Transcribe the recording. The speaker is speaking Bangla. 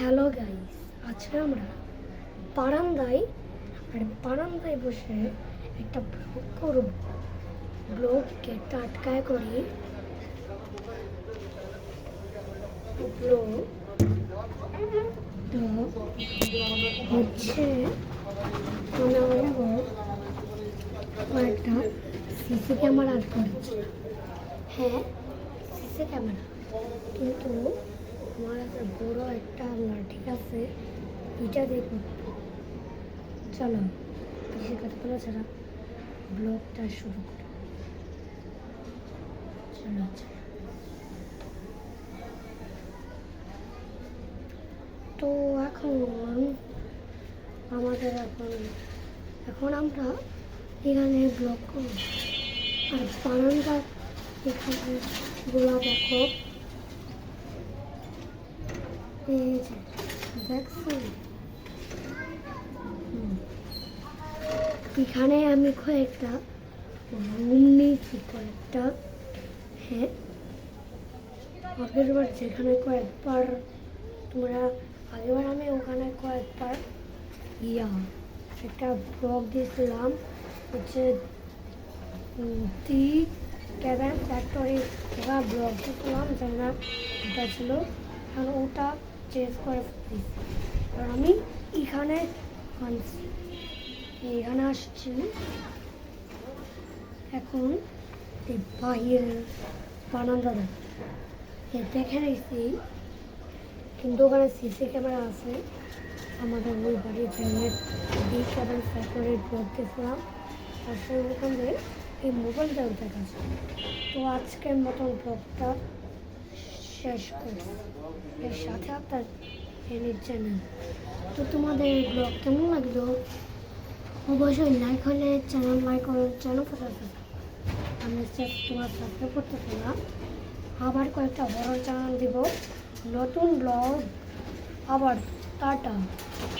হ্যালো গাইস, আজকে আমরা বারান্দায় বসে একটা ব্লগ করব। ব্লগকে টাটকায় করি। ব্লগ তো হচ্ছে একটা সিসি ক্যামেরা করেছি। হ্যাঁ, সিসি ক্যামেরা, কিন্তু আমার একটা বড় একটা লাঠি আছে, এটা দেখুন। চলো বেশি কথা বলা ছাড়া ব্লগটা শুরু করি। চলো তো এখন আমরা এখানে ব্লগ করব। আর বারান্দা এখানে গোলা দেখো, এই যে দেখছেন, এখানে আমি কয়েকটা রুম নিয়েছি, কয়েকটা। হ্যাঁ, আগেরবার যেখানে কয়েকবার আমি ওখানে কয়েকবার একটা ব্লগ দিয়েছিলাম, হচ্ছে দি ক্যাবেন ফ্যাক্টরি। ওখানে ব্লগ দিয়েছিলাম, জানি না ওটা ছিল, কারণ ওটা চেঞ্জ করে দিয়েছি। আর আমি এখানে আসছি এখন। এই বাহিরের বারান্দা দেখে নিয়েছি, কিন্তু ওখানে সিসি ক্যামেরা আছে। আমাদের ওই বাড়ির ফ্যামিলির দি ক্যাবেন ফ্যাক্টরির ব্লগ গেছিলাম, আর সেই ওখান থেকে এই মোবাইলটাও দেখাচ্ছে। তো আজকের মতন ব্লগটা শেষ করি। এর সাথে আপনার ফ্যামিলির চ্যানেল। তো তোমাদের এই ব্লগ কেমন লাগলো? অবশ্যই লাইক হলে চ্যানেল লাইক করো, চ্যানেল ফটো আমি তোমার সাবস্ক্রাইব করতে পারলাম। আবার কয়েকটা হরর চ্যানেল দিব, নতুন ব্লগ আবার। টাটা।